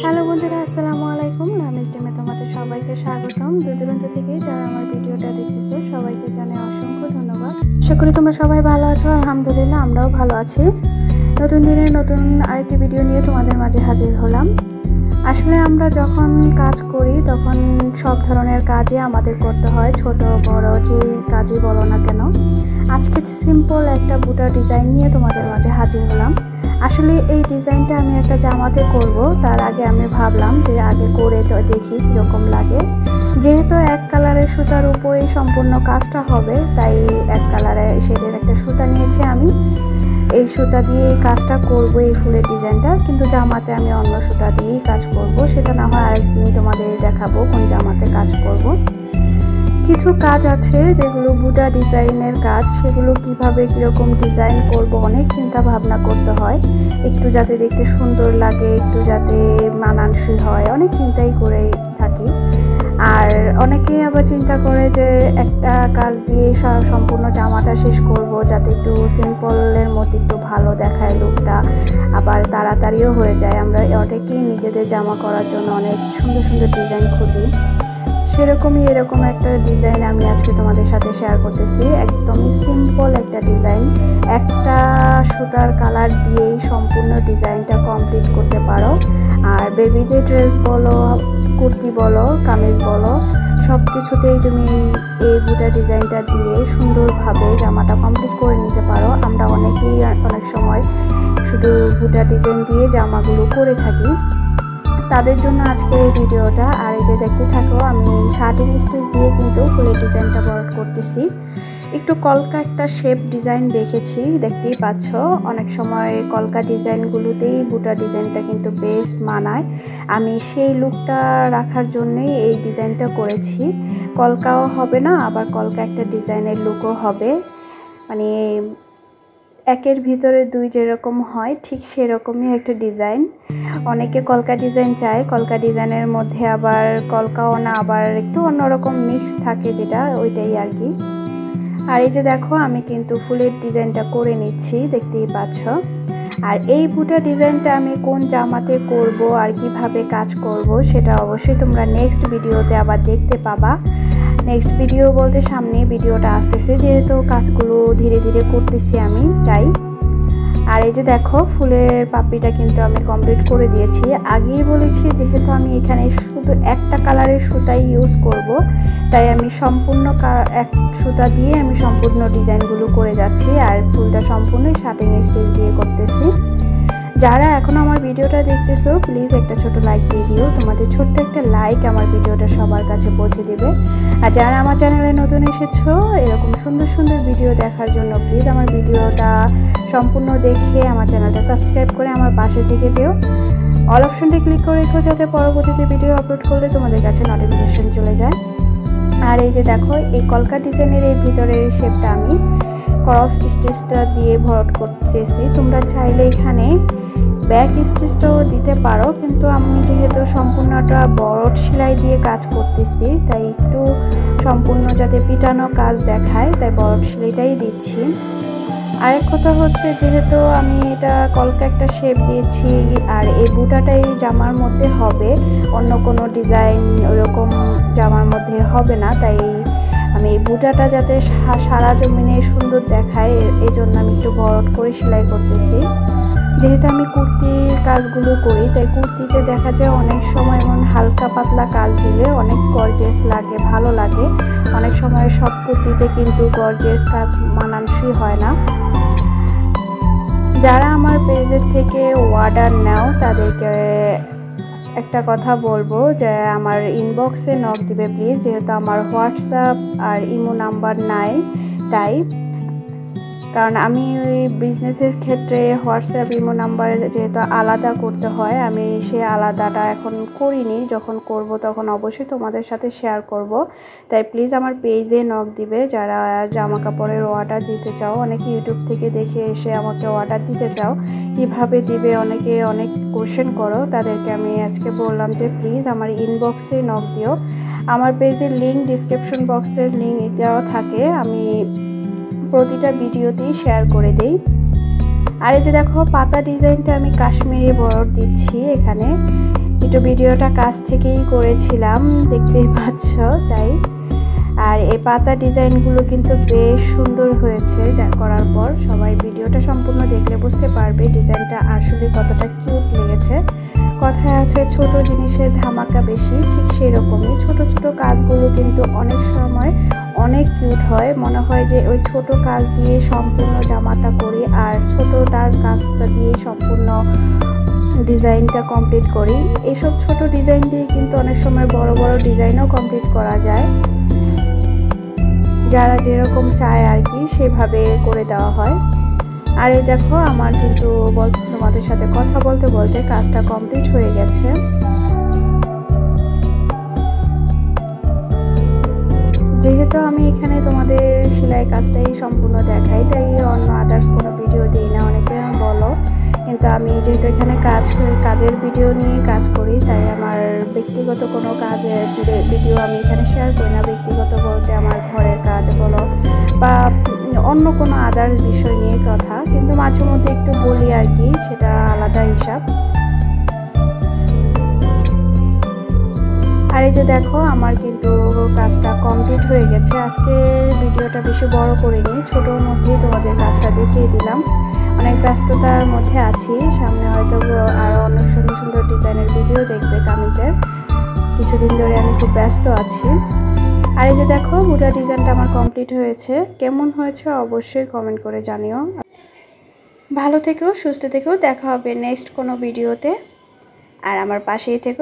Hello বন্ধুরা, আসসালামু আলাইকুম। নামিজ ডিমে তোমাদের সবাইকে স্বাগতম। দূর দূরান্ত থেকে যারা আমার ভিডিওটা দেখতেছো সবাইকে জানাই অসংখ্য ধন্যবাদ। আশা করি তোমরা সবাই ভালো আছো। আলহামদুলিল্লাহ, আমরাও ভালো আছি। নতুন দিনের নতুন আরেকটি ভিডিও নিয়ে তোমাদের মাঝে হাজির হলাম। আসলে আমরা যখন কাজ করি তখন সব ধরনের কাজই আমাদের করতে হয়, ছোট বড় যে কাজই বলো না কেন। আজকে সিম্পল একটা বুটা ডিজাইন নিয়ে তোমাদের মাঝে হাজির হলাম। আসলে এই ডিজাইনটা আমি একটা জামাতে করব, তার আগে আমি ভাবলাম যে আগে করে তো দেখি কীরকম লাগে। যেহেতু এক কালারের সুতার উপরেই সম্পূর্ণ কাজটা হবে, তাই এক কালারে শেডের একটা সুতা নিয়েছি আমি। এই সুতা দিয়ে এই কাজটা করব, এই ফুলের ডিজাইনটা। কিন্তু জামাতে আমি অন্য সুতা দিয়েই কাজ করব, সেটা না হয় আরেকদিন তোমাদের দেখাবো কোন জামাতে কাজ করব। কিছু কাজ আছে যেগুলো বুটা ডিজাইনের কাজ, সেগুলো কিভাবে কীরকম ডিজাইন করব অনেক চিন্তা ভাবনা করতে হয়। একটু যাতে দেখতে সুন্দর লাগে, একটু যাতে মানানসই হয়, অনেক চিন্তাই করে থাকি। আর অনেকেই আবার চিন্তা করে যে একটা কাজ দিয়ে সম্পূর্ণ জামাটা শেষ করব, যাতে একটু সিম্পলের মধ্যে একটু ভালো দেখায় লুকটা, আবার তাড়াতাড়িও হয়ে যায়। আমরা অনেকেই নিজেদের জামা করার জন্য অনেক সুন্দর সুন্দর ডিজাইন খুঁজি। সেরকমই এরকম একটা ডিজাইন আমি আজকে তোমাদের সাথে শেয়ার করতেছি। একদমই সিম্পল একটা ডিজাইন, একটা সুতার কালার দিয়েই সম্পূর্ণ ডিজাইনটা কমপ্লিট করতে পারো। আর বেবিদের ড্রেস বলো, কুর্তি বলো, কামিজ বলো, সব কিছুতেই তুমি এই বুটা ডিজাইনটা দিয়ে সুন্দরভাবে জামাটা কমপ্লিট করে নিতে পারো। আমরা অনেকেই অনেক সময় শুধু বুটা ডিজাইন দিয়ে জামাগুলো করে থাকি, তাদের জন্য আজকে এই ভিডিওটা। আর এই যে দেখতে থাকো, আমি শার্টিং স্টিচ দিয়ে কিন্তু ফুলের ডিজাইনটা বর্ড করতেছি। একটু কলকা একটা শেপ ডিজাইন রেখেছি, দেখতেই পাচ্ছ। অনেক সময় কলকা ডিজাইনগুলোতেই বুটা ডিজাইনটা কিন্তু বেশ মানায়। আমি সেই লুকটা রাখার জন্যই এই ডিজাইনটা করেছি। কলকাও হবে না, আবার কলকা একটা ডিজাইনের লুকও হবে, মানে একের ভিতরে দুই যেরকম হয় ঠিক সেরকমই একটা ডিজাইন। অনেকে কলকা ডিজাইন চায়, কলকা ডিজাইনের মধ্যে আবার কলকাও না, আবার একটু অন্যরকম মিক্স থাকে, যেটা ওইটাই আর কি। আর এই যে দেখো, আমি কিন্তু ফুলের ডিজাইনটা করে নিচ্ছি, দেখতেই পাচ্ছ। আর এই বুটা ডিজাইনটা আমি কোন জামাতে করব আর কিভাবে কাজ করব সেটা অবশ্যই তোমরা নেক্সট ভিডিওতে আবার দেখতে পাবা। নেক্সট ভিডিও বলতে সামনে ভিডিওটা আসতেছে, যেহেতু কাজগুলো ধীরে ধীরে করতেছি আমি, তাই। আর এই যে দেখো, ফুলের পাপড়িটা কিন্তু আমি কমপ্লিট করে দিয়েছি। আগেই বলেছি যেহেতু আমি এখানে শুধু একটা কালারের সুতাই ইউজ করব, তাই আমি সম্পূর্ণ এক সুতা দিয়ে আমি সম্পূর্ণ ডিজাইনগুলো করে যাচ্ছি। আর ফুলটা সম্পূর্ণ শার্টিং স্টিচ দিয়ে করতেছি। যারা এখন আমার ভিডিওটা দেখতেছো প্লিজ একটা ছোট লাইক দিয়ে দিও। তোমাদের ছোট্ট একটা লাইক আমার ভিডিওটা সবার কাছে পৌঁছে দেবে। আর যারা আমার চ্যানেলে নতুন এসেছো এরকম সুন্দর সুন্দর ভিডিও দেখার জন্য প্লিজ আমার ভিডিওটা সম্পূর্ণ দেখে আমার চ্যানেলটা সাবস্ক্রাইব করে আমার পাশে থেকে যেও। অল অপশনটি ক্লিক করে রেখো, যাতে পরবর্তীতে ভিডিও আপলোড করলে তোমাদের কাছে নোটিফিকেশন চলে যায়। আর এই যে দেখো, এই কলকা ডিজাইনের এই ভিতরের শেপটা আমি ক্রস স্টিচটা দিয়ে ভরাট করতেছি। তোমরা চাইলে এখানে ব্যাক স্টিচটাও দিতে পারো, কিন্তু আমি যেহেতু সম্পূর্ণটা বড় সেলাই দিয়ে কাজ করতেছি, তাই একটু সম্পূর্ণ যাতে পিটানো কাজ দেখায়, তাই বড় সেলাইটাই দিচ্ছি। আরেক কথা হচ্ছে, যেহেতু আমি এটা কলকা একটা শেপ দিয়েছি আর এই বুটাটাই জামার মধ্যে হবে, অন্য কোনো ডিজাইন ওরকম জামার মধ্যে হবে না, তাই আমি এই বুটাটা যাতে সারা জমিনে সুন্দর দেখায় এই জন্য আমি একটু বড় করে সেলাই করতেছি। যেহেতু আমি কুর্তির কাজগুলো করি, তাই কুর্তিতে দেখা যায় অনেক সময় এমন হালকা পাতলা কাজ দিলে অনেক গর্জিয়াস লাগে, ভালো লাগে। অনেক সময় সব কুর্তিতে কিন্তু গর্জিয়াস কাজ মানানসই হয় না। যারা আমার পেজের থেকে অর্ডার নাও তাদেরকে একটা কথা বলবো যে আমার ইনবক্সে নক দিবে প্লিজ, যেহেতু আমার হোয়াটসঅ্যাপ আর ইমো নাম্বার নাই, তাই। কারণ আমি ওই বিজনেসের ক্ষেত্রে হোয়াটসঅ্যাপ ইমো নাম্বার যেহেতু আলাদা করতে হয়, আমি সে আলাদাটা এখন করিনি। যখন করব তখন অবশ্যই তোমাদের সাথে শেয়ার করব। তাই প্লিজ আমার পেজে নক দিবে যারা জামা কাপড়ের অর্ডার দিতে চাও। অনেকে ইউটিউব থেকে দেখে এসে আমাকে অর্ডার দিতে চাও, কিভাবে দিবে অনেকে অনেক কোশ্চেন করো। তাদেরকে আমি আজকে বললাম যে প্লিজ আমার ইনবক্সে নক দিও। আমার পেজের লিঙ্ক ডিসক্রিপশন বক্সের লিঙ্ক দেওয়া থাকে, আমি প্রতিটা ভিডিওতেই শেয়ার করে দেই। আর এই যে দেখো, পাতা ডিজাইনটা আমি কাশ্মীরি বর্ডার দিচ্ছি এখানে। একটু ভিডিওটা কাছ থেকেই করেছিলাম, দেখতেই পাচ্ছ তাই। আর এই পাতা ডিজাইনগুলো কিন্তু বেশ সুন্দর হয়েছে করার পর। সবাই ভিডিওটা সম্পূর্ণ দেখলে বুঝতে পারবে ডিজাইনটা আসলে কতটা কিউট লেগেছে। কথায় আছে ছোট জিনিসের ধামাকা বেশি, ঠিক সেই রকমই ছোট ছোট কাজগুলো কিন্তু অনেক সময় অনেক কিউট হয়। মনে হয় যে ওই ছোট কাজ দিয়ে সম্পূর্ণ জামাটা করি আর ছোটটা কাজটা দিয়ে সম্পূর্ণ ডিজাইনটা কমপ্লিট করি। এইসব ছোট ডিজাইন দিয়ে কিন্তু অনেক সময় বড় বড় ডিজাইনও কমপ্লিট করা যায়, যারা যেরকম চায় আর কি সেভাবে করে দেওয়া হয়। আর এই দেখো আমার কিন্তু তোমাদের সাথে কথা বলতে বলতে কাজটা কমপ্লিট হয়ে গেছে। যেহেতু আমি এখানে তোমাদের সেলাই কাজটাই সম্পূর্ণ দেখাই, তাই অন্য আদার্স কোনো ভিডিও দিই না, অনেকে বলো। কিন্তু আমি যেহেতু এখানে কাজের ভিডিও নিয়ে কাজ করি, তাই আমার ব্যক্তিগত কোনো কাজের ভিডিও আমি এখানে শেয়ার করি না। ব্যক্তিগত বলতে আমার ঘরের কাজ বলো বা অন্য কোনো আদার্স বিষয় নিয়ে কথা, কিন্তু মাঝে মধ্যে একটু বলি আর কি, সেটা আলাদা হিসাব। আর এই যে দেখো আমার কিন্তু কাজটা কমপ্লিট হয়ে গেছে। আজকে ভিডিওটা বেশি বড় করিনি, ছোটোর মধ্যেই তোমাদের কাজটা দেখিয়ে দিলাম। অনেক ব্যস্ততার মধ্যে আছি, সামনে হয়তো আরও অনেক সুন্দর সুন্দর ডিজাইনের ভিডিও দেখবে কামিজের। কিছুদিন ধরে আমি খুব ব্যস্ত আছি। আর এই যে দেখো পুরো ডিজাইনটা আমার কমপ্লিট হয়েছে। কেমন হয়েছে অবশ্যই কমেন্ট করে জানিও। ভালো থেকো, সুস্থ থেকো, দেখা হবে নেক্সট কোনো ভিডিওতে। আর আমার পাশেই থেকো।